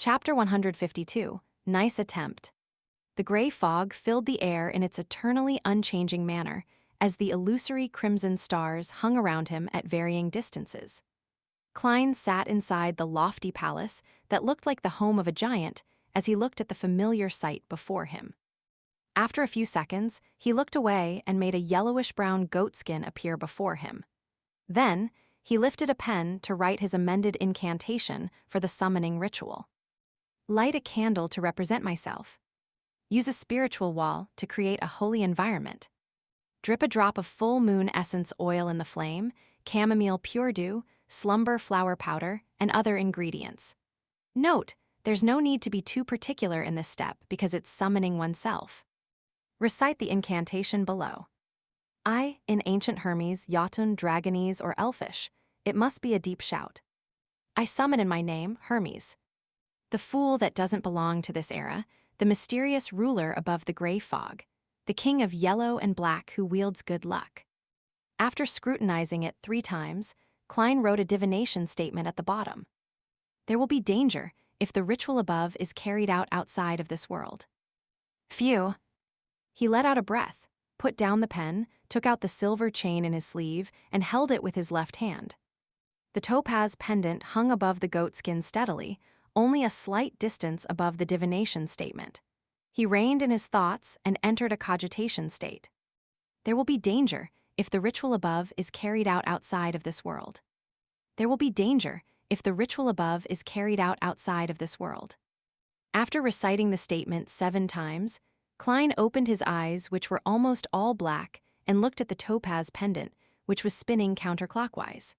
Chapter 152, Nice Attempt. The gray fog filled the air in its eternally unchanging manner, as the illusory crimson stars hung around him at varying distances. Klein sat inside the lofty palace that looked like the home of a giant as he looked at the familiar sight before him. After a few seconds, he looked away and made a yellowish-brown goatskin appear before him. Then, he lifted a pen to write his amended incantation for the summoning ritual. Light a candle to represent myself. Use a spiritual wall to create a holy environment. Drip a drop of full moon essence oil in the flame, chamomile pure dew, slumber flower powder, and other ingredients. Note, there's no need to be too particular in this step because it's summoning oneself. Recite the incantation below. I, in ancient Hermes, Jotun, Dragonese, or Elfish, it must be a deep shout. I summon in my name, Hermes. The fool that doesn't belong to this era, the mysterious ruler above the gray fog, the king of yellow and black who wields good luck. After scrutinizing it 3 times, Klein wrote a divination statement at the bottom. There will be danger if the ritual above is carried out outside of this world. Phew. He let out a breath, put down the pen, took out the silver chain in his sleeve, and held it with his left hand. The topaz pendant hung above the goatskin steadily, only a slight distance above the divination statement. He reined in his thoughts and entered a cogitation state. There will be danger if the ritual above is carried out outside of this world. There will be danger if the ritual above is carried out outside of this world. After reciting the statement 7 times, Klein opened his eyes, which were almost all black, and looked at the topaz pendant, which was spinning counterclockwise.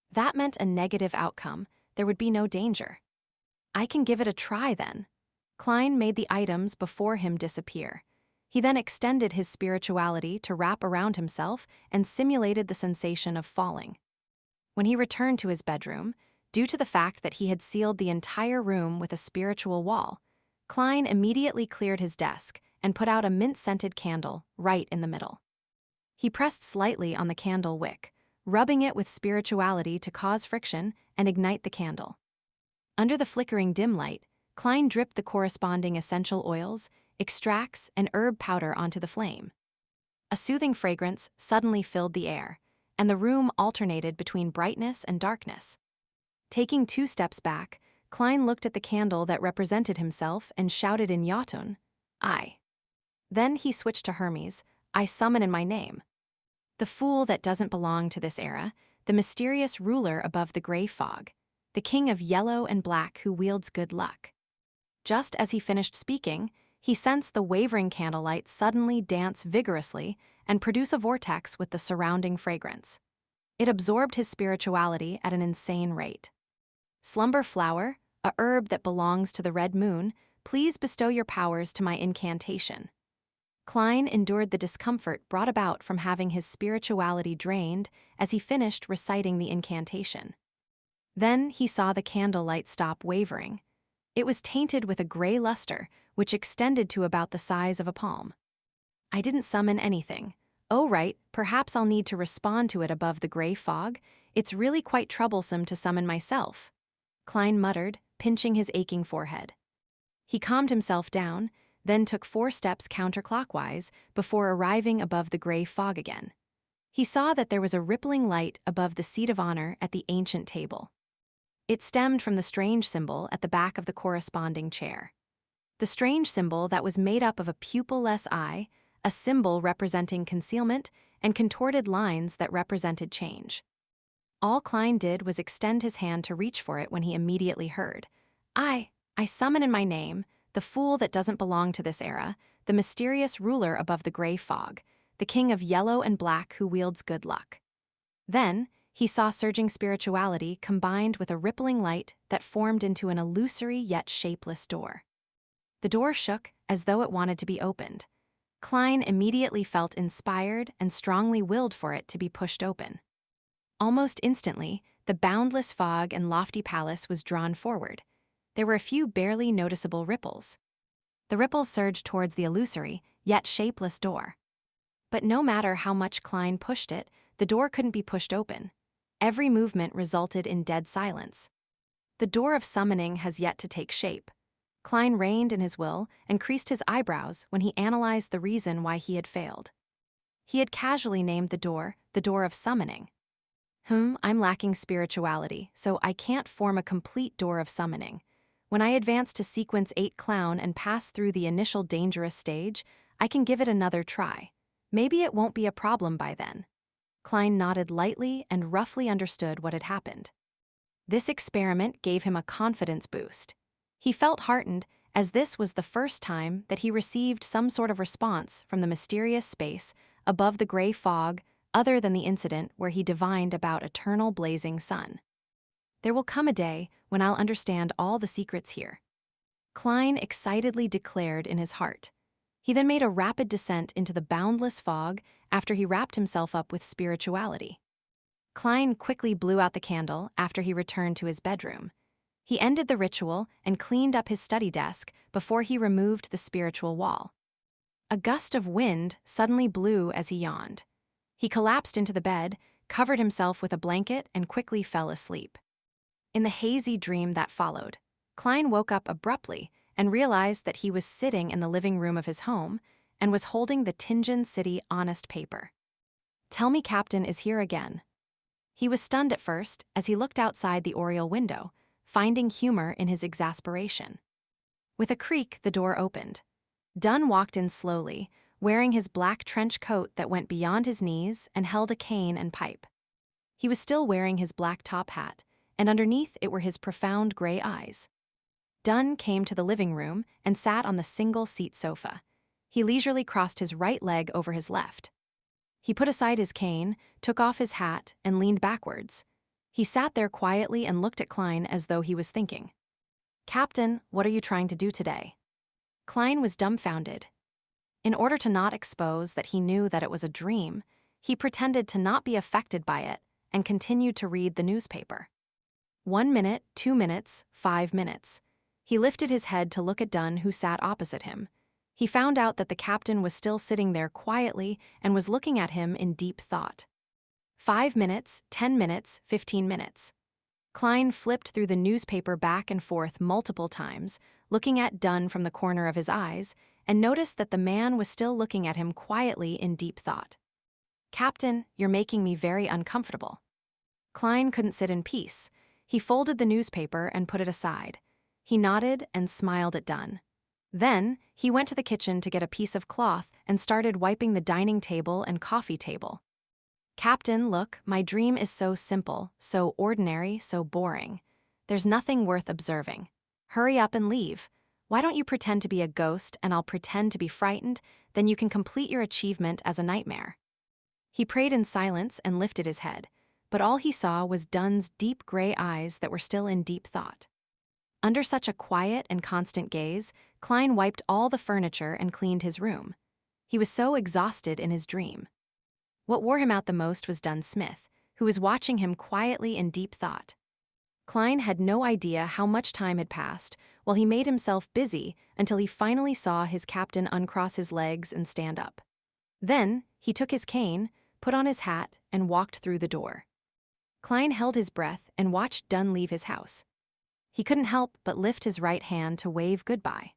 That meant a negative outcome. There would be no danger. I can give it a try then. Klein made the items before him disappear. He then extended his spirituality to wrap around himself and simulated the sensation of falling. When he returned to his bedroom, due to the fact that he had sealed the entire room with a spiritual wall, Klein immediately cleared his desk and put out a mint-scented candle right in the middle. He pressed slightly on the candle wick, rubbing it with spirituality to cause friction and ignite the candle. Under the flickering dim light, Klein dripped the corresponding essential oils, extracts, and herb powder onto the flame. A soothing fragrance suddenly filled the air, and the room alternated between brightness and darkness. Taking 2 steps back, Klein looked at the candle that represented himself and shouted in Jotun, I. Then he switched to Hermes, I summon in my name. The fool that doesn't belong to this era, the mysterious ruler above the gray fog, the king of yellow and black who wields good luck. Just as he finished speaking, he sensed the wavering candlelight suddenly dance vigorously and produce a vortex with the surrounding fragrance. It absorbed his spirituality at an insane rate. Slumber flower, a herb that belongs to the red moon, please bestow your powers to my incantation. Klein endured the discomfort brought about from having his spirituality drained as he finished reciting the incantation. Then he saw the candlelight stop wavering. It was tainted with a gray luster, which extended to about the size of a palm. I didn't summon anything. Oh right, perhaps I'll need to respond to it above the gray fog. It's really quite troublesome to summon myself. Klein muttered, pinching his aching forehead. He calmed himself down, then took 4 steps counterclockwise before arriving above the gray fog again. He saw that there was a rippling light above the seat of honor at the ancient table. It stemmed from the strange symbol at the back of the corresponding chair. The strange symbol that was made up of a pupil-less eye, a symbol representing concealment, and contorted lines that represented change. All Klein did was extend his hand to reach for it when he immediately heard, I summon in my name, the fool that doesn't belong to this era, the mysterious ruler above the gray fog, the king of yellow and black who wields good luck. Then, he saw surging spirituality combined with a rippling light that formed into an illusory yet shapeless door. The door shook as though it wanted to be opened. Klein immediately felt inspired and strongly willed for it to be pushed open. Almost instantly, the boundless fog and lofty palace was drawn forward. There were a few barely noticeable ripples. The ripples surged towards the illusory, yet shapeless door. But no matter how much Klein pushed it, the door couldn't be pushed open. Every movement resulted in dead silence. The door of summoning has yet to take shape. Klein reined in his will and creased his eyebrows when he analyzed the reason why he had failed. He had casually named the door of summoning. I'm lacking spirituality, so I can't form a complete door of summoning. When I advance to sequence 8 clown and pass through the initial dangerous stage, I can give it another try. Maybe it won't be a problem by then. Klein nodded lightly and roughly understood what had happened. This experiment gave him a confidence boost. He felt heartened, as this was the first time that he received some sort of response from the mysterious space above the gray fog other than the incident where he divined about eternal blazing sun. There will come a day when I'll understand all the secrets here, Klein excitedly declared in his heart. He then made a rapid descent into the boundless fog after he wrapped himself up with spirituality. Klein quickly blew out the candle after he returned to his bedroom. He ended the ritual and cleaned up his study desk before he removed the spiritual wall. A gust of wind suddenly blew as he yawned. He collapsed into the bed, covered himself with a blanket, and quickly fell asleep. In the hazy dream that followed, Klein woke up abruptly and realized that he was sitting in the living room of his home and was holding the Tianjin City Honest paper. "Tell me Captain is here again." He was stunned at first as he looked outside the oriel window, finding humor in his exasperation. With a creak, the door opened. Dunn walked in slowly, wearing his black trench coat that went beyond his knees and held a cane and pipe. He was still wearing his black top hat, and underneath it were his profound gray eyes. Dunn came to the living room and sat on the single-seat sofa. He leisurely crossed his right leg over his left. He put aside his cane, took off his hat, and leaned backwards. He sat there quietly and looked at Klein as though he was thinking. "Captain, what are you trying to do today?" Klein was dumbfounded. In order to not expose that he knew that it was a dream, he pretended to not be affected by it and continued to read the newspaper. 1 minute, 2 minutes, 5 minutes. He lifted his head to look at Dunn, who sat opposite him. He found out that the captain was still sitting there quietly and was looking at him in deep thought. 5 minutes, 10 minutes, 15 minutes. Klein flipped through the newspaper back and forth multiple times, looking at Dunn from the corner of his eyes, and noticed that the man was still looking at him quietly in deep thought. "Captain, you're making me very uncomfortable." Klein couldn't sit in peace. He folded the newspaper and put it aside. He nodded and smiled at Dunn. Then, he went to the kitchen to get a piece of cloth and started wiping the dining table and coffee table. "Captain, look, my dream is so simple, so ordinary, so boring. There's nothing worth observing. Hurry up and leave. Why don't you pretend to be a ghost and I'll pretend to be frightened, then you can complete your achievement as a nightmare." He prayed in silence and lifted his head, but all he saw was Dunn's deep gray eyes that were still in deep thought. Under such a quiet and constant gaze, Klein wiped all the furniture and cleaned his room. He was so exhausted in his dream. What wore him out the most was Dunn Smith, who was watching him quietly in deep thought. Klein had no idea how much time had passed while he made himself busy until he finally saw his captain uncross his legs and stand up. Then, he took his cane, put on his hat, and walked through the door. Klein held his breath and watched Dunn leave his house. He couldn't help but lift his right hand to wave goodbye.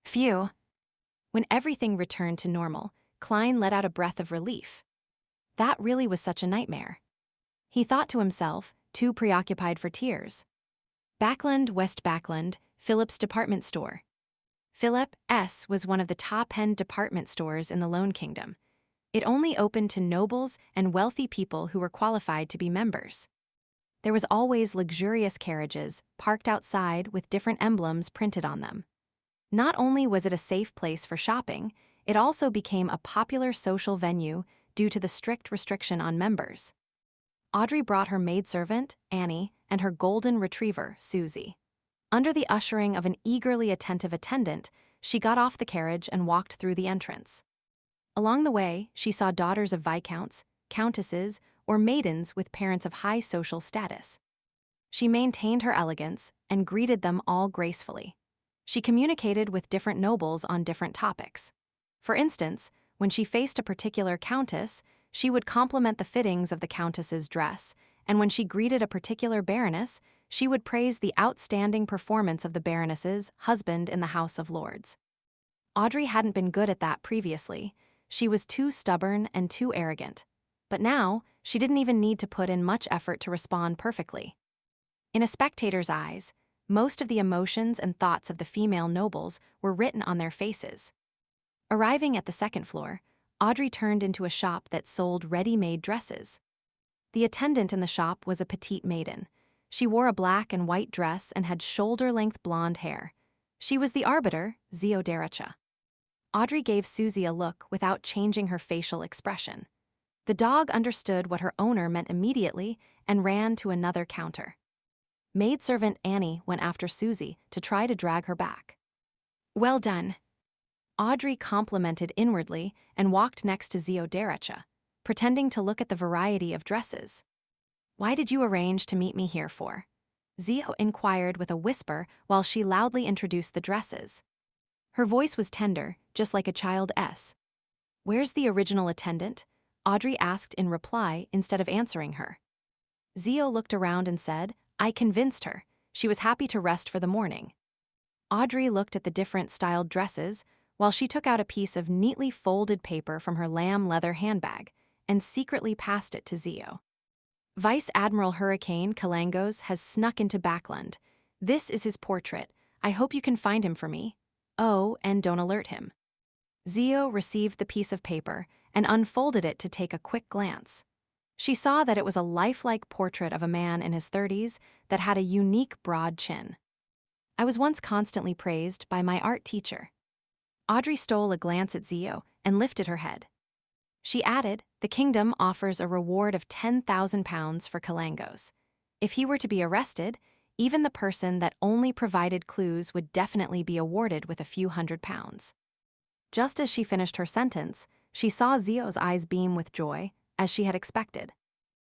Phew! When everything returned to normal, Klein let out a breath of relief. That really was such a nightmare. He thought to himself, too preoccupied for tears. Backland, West Backland, Philip's department store. Philip S. was one of the top-end department stores in the Lone Kingdom. It only opened to nobles and wealthy people who were qualified to be members. There was always luxurious carriages parked outside with different emblems printed on them. Not only was it a safe place for shopping, it also became a popular social venue due to the strict restriction on members. Audrey brought her maidservant, Annie, and her golden retriever, Susie. Under the ushering of an eagerly attentive attendant, she got off the carriage and walked through the entrance. Along the way, she saw daughters of viscounts, countesses, or maidens with parents of high social status. She maintained her elegance and greeted them all gracefully. She communicated with different nobles on different topics. For instance, when she faced a particular countess, she would compliment the fittings of the countess's dress, and when she greeted a particular baroness, she would praise the outstanding performance of the Baroness's husband in the House of Lords. Audrey hadn't been good at that previously. She was too stubborn and too arrogant. But now, she didn't even need to put in much effort to respond perfectly. In a spectator's eyes, most of the emotions and thoughts of the female nobles were written on their faces. Arriving at the second floor, Audrey turned into a shop that sold ready-made dresses. The attendant in the shop was a petite maiden. She wore a black and white dress and had shoulder-length blonde hair. She was the arbiter, Zio Dericha. Audrey gave Susie a look without changing her facial expression. The dog understood what her owner meant immediately and ran to another counter. Maidservant Annie went after Susie to try to drag her back. "Well done." Audrey complimented inwardly and walked next to Zio Dericha, pretending to look at the variety of dresses. "Why did you arrange to meet me here for?" Zio inquired with a whisper while she loudly introduced the dresses. Her voice was tender, just like a child's. "Where's the original attendant?" Audrey asked in reply instead of answering her. Zio looked around and said, "I convinced her. She was happy to rest for the morning." Audrey looked at the different styled dresses while she took out a piece of neatly folded paper from her lamb leather handbag and secretly passed it to Zio. "Vice Admiral Hurricane Kalangos has snuck into Backland. This is his portrait. I hope you can find him for me. Oh, and don't alert him." Zio received the piece of paper and unfolded it to take a quick glance. She saw that it was a lifelike portrait of a man in his 30s that had a unique broad chin. "I was once constantly praised by my art teacher." Audrey stole a glance at Zio and lifted her head. She added, "The kingdom offers a reward of 10,000 pounds for Kalangos. If he were to be arrested, even the person that only provided clues would definitely be awarded with a few £100." Just as she finished her sentence, she saw Zio's eyes beam with joy, as she had expected.